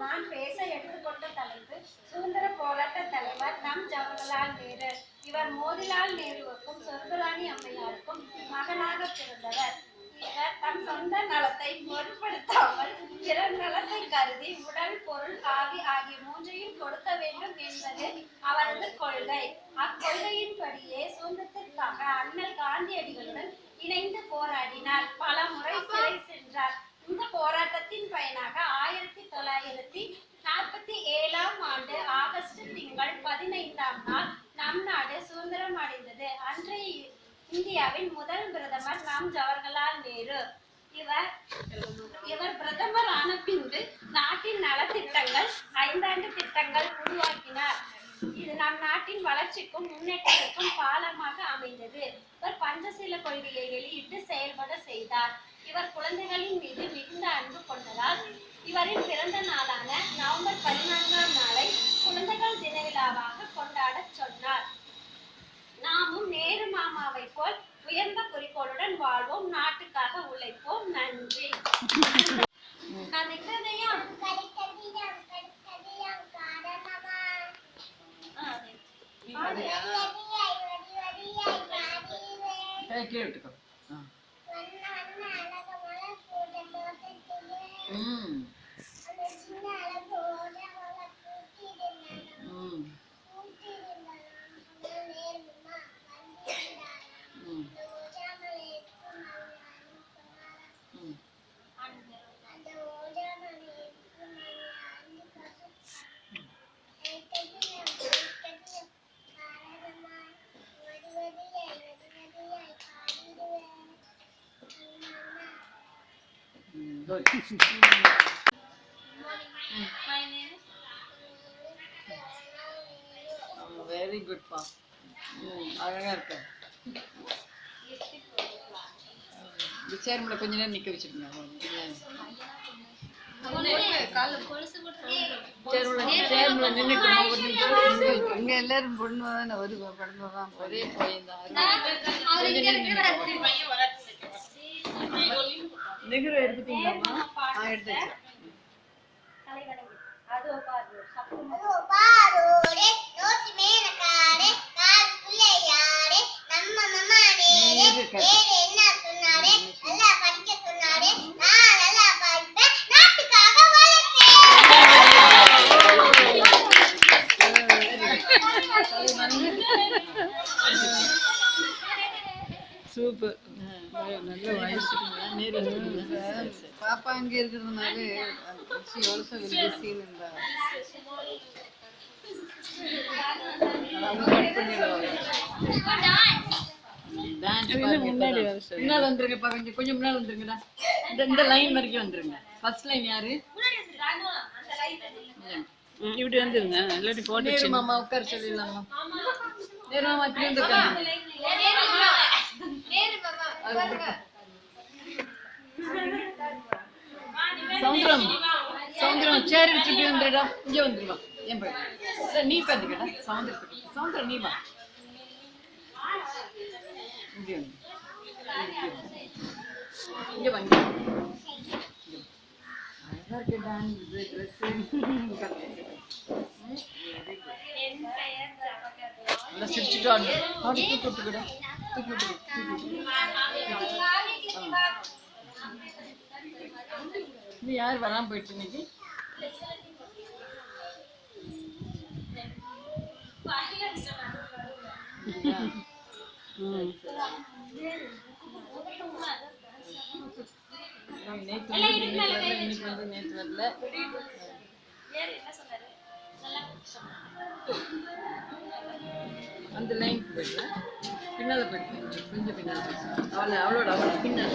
நான் பேச எடுத்துக்கொண்ட தலைப்பு சுதந்திர போராட்ட தலைவர் நம் ஜவஹர்லால் நேரு. இவர் மோதிலால் நேருவுக்கும் சொர்க்கராணி அம்மையாருக்கும் மகனாக பிறந்தவர். இவர் தம் சொந்த நலத்தை பொருட்படுத்தாமல் பிறர் நலத்தை கருதி உடல், பொருள், ஆவி ஆகிய மூன்றையும் கொடுக்க வேண்டும் என்பது அவரது கொள்கை. அக்கொள்கையின்படியே சுதந்திரத்திற்காக அண்ணல் காந்தியடிகளுடன் இணைந்து போராடினார். பல முறை சிறை சென்றார். இந்த போராட்டத்தின் பயனாக 1947ஆம் ஆண்டு ஆகஸ்ட் திங்கள் 15ஆம் நாள் நம் நாடு சுதந்திரம் அடைந்தது. அன்றைய இந்தியாவின் முதல் பிரதமர் நம் ஜவஹர்லால் நேரு. இவர் பிரதமர் ஆன பின்பு நாட்டின் நலத்திட்டங்கள், 5 ஆண்டு திட்டங்கள் உருவாக்கினார். இது நம் நாட்டின் வளர்ச்சிக்கும் முன்னேற்றத்திற்கும் பாலமாக அமைந்தது. இவர் பஞ்சசீல கொள்கையை வெளியிட்டு செயல்பட செய்தார். இவர் குழந்தைகளின் மீது மிகுந்த அன்பு கொண்டதால் இவரின் பிறந்த நாளான நவம்பர் 14ஆம் நாளை குழந்தைகள் தின விழாவாக கொண்டாட சொன்னார். நாமும் நேரு மாமாவை போல் உயர்ந்த குறிக்கோளுடன் வாழ்வோம், நாட்டுக்காக உழைப்போம். நன்றி. Good. My name is very good, Pa. அழகா இருக்க. சேர்ல கொஞ்ச நேரம் நிக்க வச்சிருங்க. சேர்ல நின்னுட்டு இங்க எல்லாரும் பொண்ணு தானே ஒரு படமா தான் ஒரே போயிருந்தான். நெகிர எடுத்துட்டீங்களா? எடுத்துச்சு. சூப்பர். நல்ல வயசு. பாப்பா அங்கே இருக்கிறதுனால முன்னாடி வந்துருங்கப்பா, கொஞ்சம் முன்னாடி வந்துருங்கடா. இந்த லைன் வரைக்கும் வந்துருங்க. ஃபர்ஸ்ட் லைன் யாரு? இப்படி வந்துருங்க. இல்லாட்டி போட்டு மாமா உட்கார சொல்லிடலாமா? நேரு மாமா இப்படி வந்துருக்காங்க. சவுந்தரம், சவுந்தரம் சேர் வச்சுட்டு வந்துடா. இங்க வந்துருவா. ஏன் போய் நீ பாத்துக்கடா. சவுந்தரம் நீ வா. இங்க இங்க வாங்க. அழகா இருக்கடா இந்த ட்ரெஸ். நல்லா சிரிச்சுட்டு ஆடு. ஆடு தூக்கி விட்டுக்கடா. தூக்கி விட்டு. இது யார் வராம போயிட்டு இன்னைக்கு? நேற்று வரல. அந்த லைன் போயிட்டு பின்னால போயிட்டு கொஞ்சம் பின்னால அவளோட பின்னால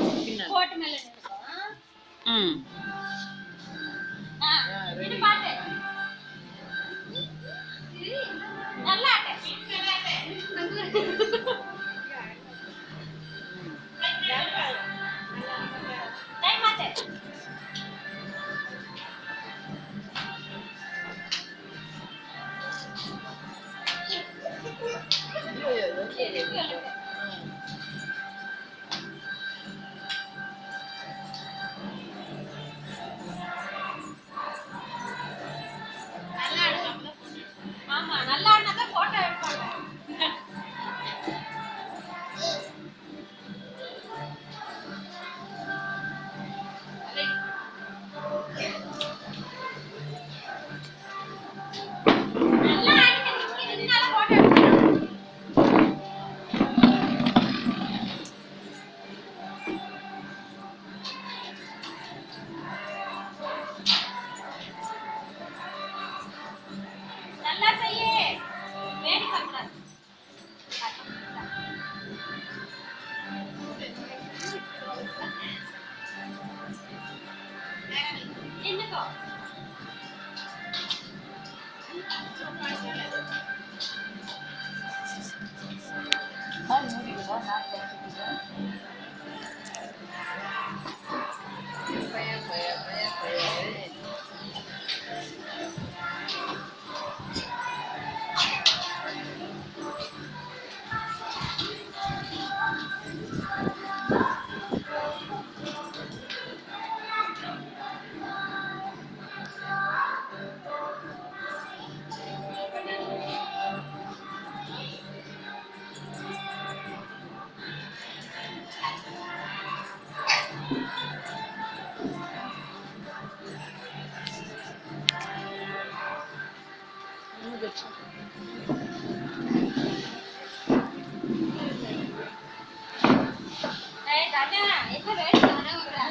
ஏய் தாத்தா என்ன வேணும் தானே வரா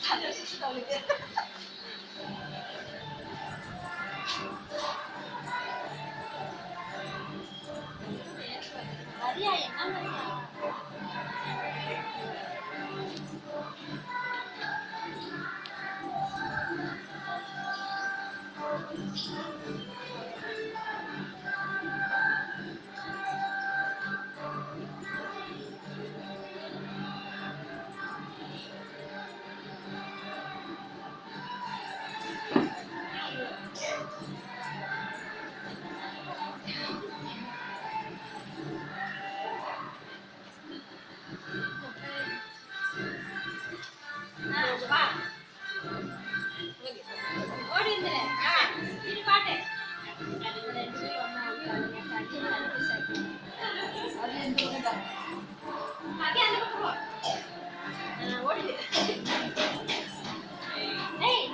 அது சுத்தி தவுளுக்கு மரியா என்ன மரியா வா ஓடி இருந்துரு இது பாட்டு அதே அந்த பக்கம் போ ஓடிடு ஏய்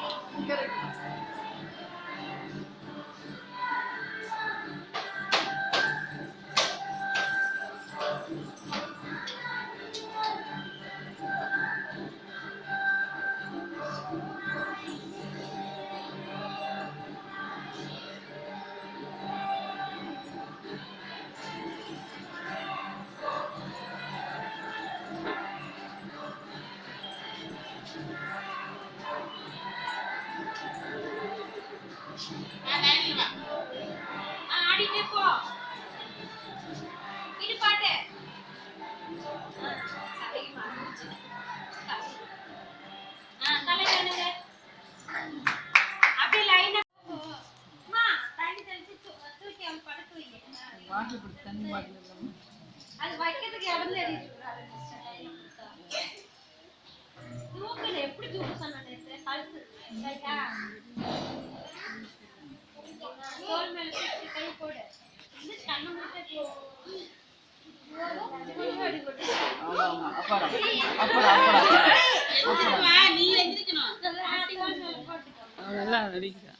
ஆடிட்டே போ இது பாட்டு தலை வேணுங்க அப்படியே லைனா அம்மா தண்ணி தெளிச்சு தூக்கி அவன் படுக்க வைங்க பாட்டில் கொடுத்து தண்ணி பாட்டில் அது வைக்கிறதுக்கு இடம் தேடிட்டு இருக்காரு தூக்குல எப்படி தூக்க சொன்ன நேத்து கழுத்து சரியா தோல் மேல சுத்தி கை போடு இந்த கண்ணு மட்டும் நீ எந்திரிக்கணும் அதெல்லாம் நடிக்கிறேன்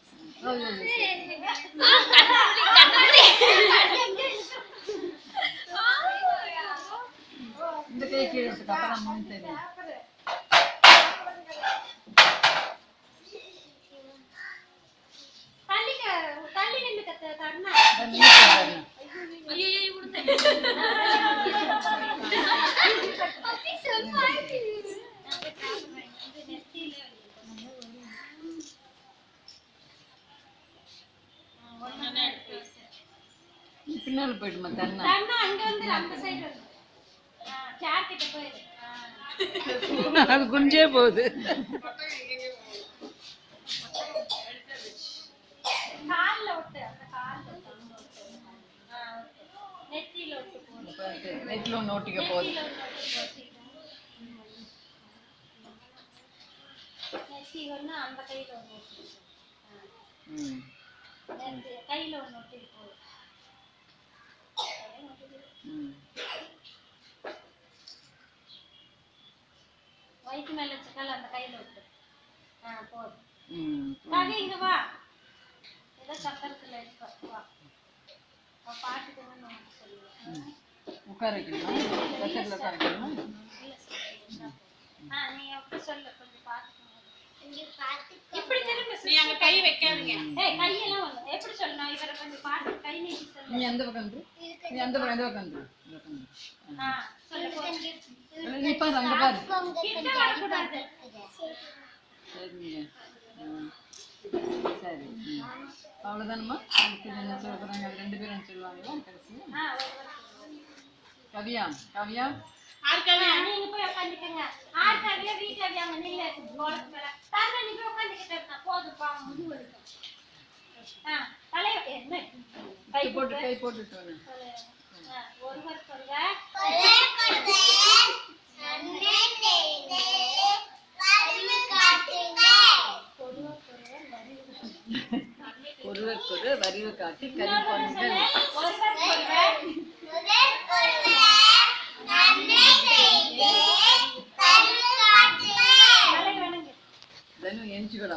இந்த கை கீழே அப்புறம் மூணு தெரியும் தள்ளி நின்று கத்த தண்ணா ஐயோ கொடுத்தேன் பின்னால போயிடுமா தண்ணா தண்ணா அங்க வந்து அந்த சைடு வந்து சேர் கிட்ட போயிடு அது குஞ்சே போகுது கால்ல ஒட்டு அந்த கால்ல நெத்தியில ஒட்டு போடு நெத்தில ஒன்று ஓட்டிக்க போகுது நெத்தி ஒன்று அந்த கையில ஒன்று ஒட்டு கையில ஒன்று ஒட்டி போகுது வயிற்று மேல வச்சுக்கால அந்த கையில விட்டு போதும் இங்க வா ஏதோ சக்கரத்துல வா பாட்டுக்கு சொல்லுவேன் உட்கார வைக்கணுமா பக்கத்துல உட்கார வைக்கணுமா நீ அப்படி சொல்லு கொஞ்சம் பாத்துக்கோங்க இப்படி திரும்ப நீ அங்க கை வைக்காதீங்க ஏய் கையெல்லாம் வந்து எப்படி சொல்லணும் இவரை கொஞ்சம் பாத்து கை நீட்டி சொல்லு நீ எந்த பக்கம் இரு நீ அந்த பக்கம் எந்த பக்கம் இரு சொல்லு நீ பாரு அங்க பாரு கிட்ட வரக்கூடாது சரிங்க சரி அவ்வளவுதானம்மா அடுத்தது என்ன சொல்ல போறாங்க அது 2 பேரும் சொல்லுவாங்களா கடைசியா கவியா கவியா நீங்க போய் உட்காந்துக்கங்க. ஆர்காவியா வீட்டாவியா நில்ல கோலத்து மேல. தாங்க நீ போய் உட்காந்துக்கிட்டா போதும் பாவம் முடி வலிக்கும். தலைய என்ன கை போட்டுட்டு வாங்க. ஒருவர் ஒருவருக்கொரு வரிவு காட்டி கறி போடுங்கள். தனு எஞ்சிக்கடா